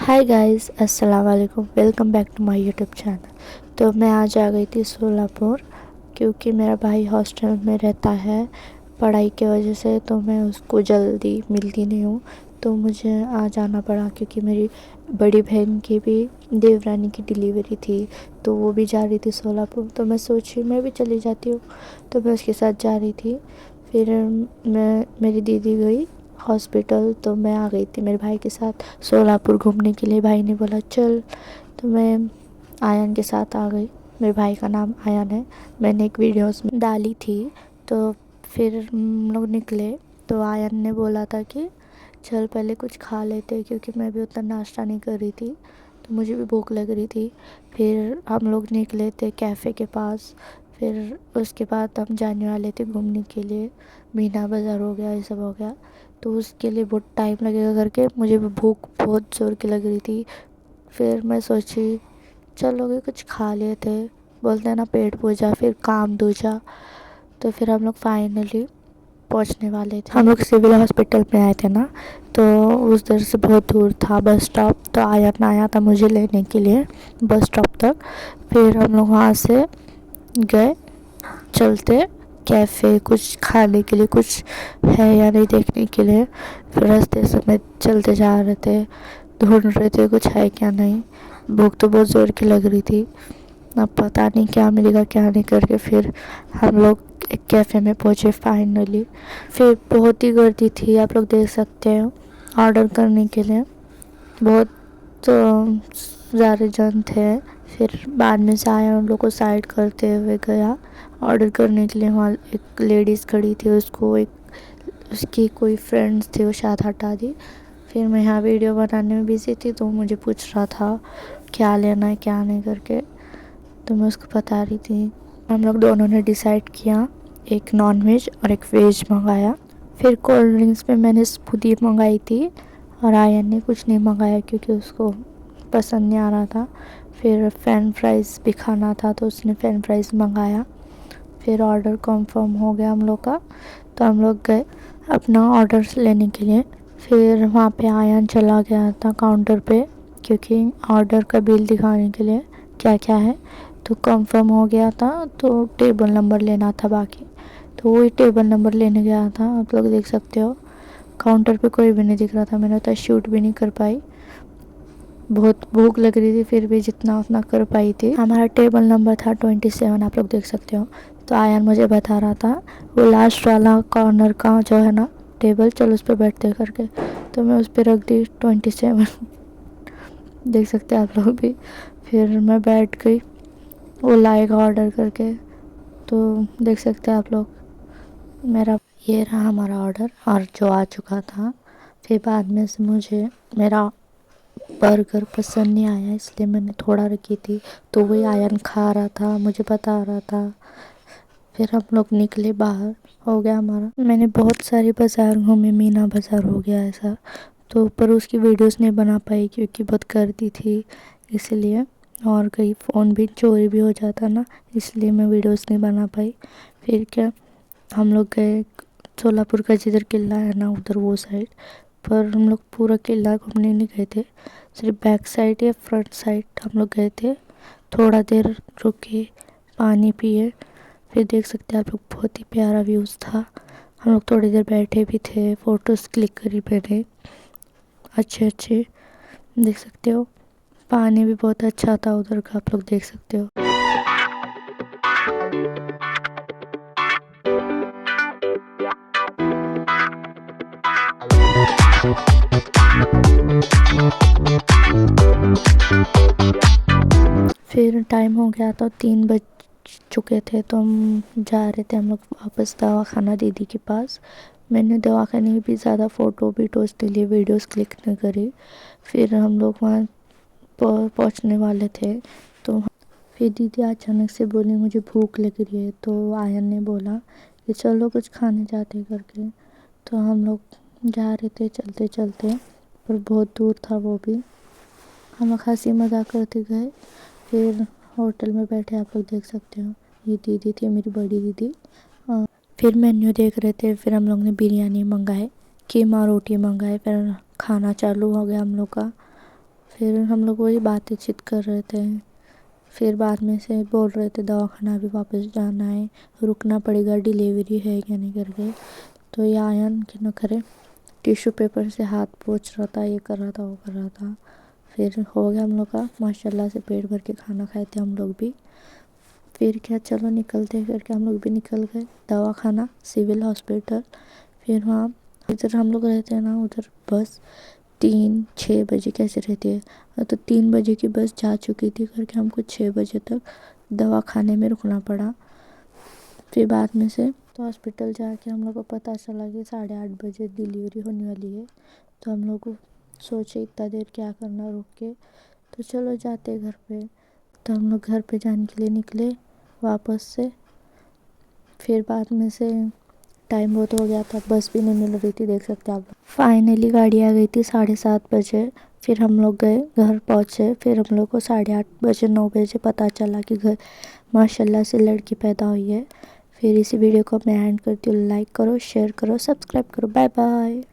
हाय guys, अस्सलाम वालेकुम। Welcome back to my YouTube channel. तो मैं आज आ गई थी सोलापुर, क्योंकि मेरा भाई हॉस्टल में रहता है पढ़ाई की वजह से। तो मैं उसको जल्दी मिलती नहीं हूँ, तो मुझे आ जाना पड़ा, क्योंकि मेरी बड़ी बहन की भी देवरानी की डिलीवरी थी, तो वो भी जा रही थी सोलापुर। तो मैं सोची मैं भी चली जाती हूँ, तो मैं उसके साथ जा रही थी। फिर मेरी दीदी गई हॉस्पिटल, तो मैं आ गई थी मेरे भाई के साथ सोलापुर घूमने के लिए। भाई ने बोला चल, तो मैं आयन के साथ आ गई। मेरे भाई का नाम आयन है, मैंने एक वीडियोस में डाली थी। तो फिर हम लोग निकले, तो आयन ने बोला था कि चल पहले कुछ खा लेते, क्योंकि मैं भी उतना नाश्ता नहीं कर रही थी, तो मुझे भी भूख लग रही थी। फिर हम लोग निकले थे कैफ़े के पास। फिर उसके बाद हम जाने वाले थे घूमने के लिए, मीना बाज़ार हो गया, ये सब हो गया। तो उसके लिए बहुत टाइम लगेगा करके मुझे भी भूख बहुत ज़ोर की लग रही थी। फिर मैं सोची चलोगे कुछ खा लिए थे, बोलते हैं ना पेट पूजा फिर काम दूजा। तो फिर हम लोग फाइनली पहुंचने वाले थे। हम लोग सिविल हॉस्पिटल में आए थे ना, तो उस दर से बहुत दूर था बस स्टॉप। तो आयन आया था मुझे लेने के लिए बस स्टॉप तक। फिर हम लोग वहाँ से गए चलते कैफ़े, कुछ खाने के लिए कुछ है या नहीं देखने के लिए। फिर रास्ते से मैं चलते जा रहे थे, ढूंढ रहे थे कुछ है क्या नहीं। भूख तो बहुत ज़ोर की लग रही थी, अब पता नहीं क्या मिलेगा क्या नहीं करके। फिर हम लोग एक कैफ़े में पहुँचे फाइनली। फिर बहुत ही गर्दी थी, आप लोग देख सकते हो, ऑर्डर करने के लिए बहुत ज़्यादा जन थे। फिर बाद में से आया, उन लोग को साइड करते हुए गया ऑर्डर करने के लिए। वहाँ एक लेडीज़ खड़ी थी, उसको एक उसकी कोई फ्रेंड्स थी, वो शायद हटा दी। फिर मैं यहाँ वीडियो बनाने में बिज़ी थी, तो मुझे पूछ रहा था क्या लेना है क्या नहीं करके, तो मैं उसको बता रही थी। हम लोग दोनों ने डिसाइड किया, एक नॉन वेज और एक वेज मंगाया। फिर कोल्ड ड्रिंक्स में मैंने स्मूदी मंगाई थी, और आयन ने कुछ नहीं मंगाया क्योंकि उसको पसंद नहीं आ रहा था। फिर फ्रेंच फ्राइज़ भी खाना था, तो उसने फ्रेंच फ्राइज़ मंगाया। फिर ऑर्डर कंफर्म हो गया हम लोग का, तो हम लोग गए अपना ऑर्डर लेने के लिए। फिर वहाँ पे आयन चला गया था काउंटर पे, क्योंकि ऑर्डर का बिल दिखाने के लिए क्या क्या है। तो कंफर्म हो गया था, तो टेबल नंबर लेना था बाकी, तो वही टेबल नंबर लेने गया था। आप लोग देख सकते हो काउंटर पे कोई भी नहीं दिख रहा था, मैंने उतना शूट भी नहीं कर पाई, बहुत भूख लग रही थी। फिर भी जितना उतना कर पाई थी। हमारा टेबल नंबर था 27, आप लोग देख सकते हो। तो आयन मुझे बता रहा था वो लास्ट वाला कॉर्नर का जो है ना टेबल, चल उस पर बैठते करके। तो मैं उस पर रख दी 27 देख सकते हैं आप लोग भी। फिर मैं बैठ गई, वो लाएगा ऑर्डर करके, तो देख सकते हैं आप लोग। मेरा ये रहा हमारा ऑर्डर, और जो आ चुका था। फिर बाद में से मुझे मेरा बर्गर पसंद नहीं आया, इसलिए मैंने थोड़ा रखी थी, तो वही आयन खा रहा था, मुझे बता रहा था। फिर हम लोग निकले बाहर, हो गया हमारा। मैंने बहुत सारे बाज़ार घूमे, मीना बाज़ार हो गया ऐसा, तो पर उसकी वीडियोस नहीं बना पाई क्योंकि बहुत गर्दी थी इसलिए। और कहीं फ़ोन भी चोरी भी हो जाता ना, इसलिए मैं वीडियोस नहीं बना पाई। फिर क्या, हम लोग गए सोलापुर का जिधर किला है ना उधर वो साइड, पर हम लोग पूरा किला घूमने नहीं गए थे, सिर्फ बैक साइड या फ्रंट साइड हम लोग गए थे। थोड़ा देर रुके, पानी पिए। फिर देख सकते हैं आप लोग, बहुत ही प्यारा व्यूज़ था। हम लोग थोड़ी देर बैठे भी थे, फ़ोटोज़ क्लिक करी मैंने अच्छे अच्छे, देख सकते हो। पानी भी बहुत अच्छा था उधर का, आप लोग देख सकते हो। फिर टाइम हो गया तो 3 बज चुके थे, तो हम जा रहे थे हम लोग वापस दवाखाना दीदी के पास। मैंने दवाखाने की भी ज़्यादा फ़ोटो वीडियोज़ नहीं लिए, वीडियोज़ क्लिक नहीं करी। फिर हम लोग वहाँ पहुँचने वाले थे, तो फिर दीदी अचानक से बोली मुझे भूख लग रही है, तो आयन ने बोला कि चलो कुछ खाने जाते करके। तो हम लोग जा रहे थे चलते चलते, पर बहुत दूर था वो भी। हम लोग हंसी मजाक करते गए। फिर होटल में बैठे, आप लोग देख सकते हो, ये दीदी थी मेरी बड़ी दीदी। फिर मेन्यू देख रहे थे। फिर हम लोग ने बिरयानी मंगाए, कीमा रोटी मंगाए। फिर खाना चालू हो गया हम लोग का। फिर हम लोग वही बातचीत कर रहे थे। फिर बाद में से बोल रहे थे दवाखाना भी वापस जाना है, रुकना पड़ेगा, डिलीवरी है क्या नहीं करके। तो ये आयन कि न करे टिश्यू पेपर से हाथ पोंछ रहा था, ये कर रहा था वो कर रहा था। फिर हो गया हम लोग का, माशाल्लाह से पेट भर के खाना खाए थे हम लोग भी। फिर क्या चलो निकलते करके हम लोग भी निकल गए दवाखाना, सिविल हॉस्पिटल। फिर वहाँ इधर हम लोग रहते हैं ना, उधर बस 3-6 बजे कैसे रहती है, तो 3 बजे की बस जा चुकी थी करके हमको 6 बजे तक दवाखाने में रुकना पड़ा। फिर बाद में से तो हॉस्पिटल जाके हम लोग को पता चला कि 8:30 बजे डिलीवरी होने वाली है। तो हम लोग सोचे इतना देर क्या करना रुक के, तो चलो जाते घर पे। तो हम लोग घर पे जाने के लिए निकले वापस से। फिर बाद में से टाइम बहुत हो गया था, बस भी नहीं मिल रही थी, देख सकते आप। फाइनली गाड़ी आ गई थी 7:30 बजे। फिर हम लोग गए, घर पहुँचे। फिर हम लोग को 8:30 बजे 9 बजे पता चला कि घर माशाल्लाह से लड़की पैदा हुई है। फिर इसी वीडियो को मैं एंड करती हूँ। लाइक करो, शेयर करो, सब्सक्राइब करो। Bye bye.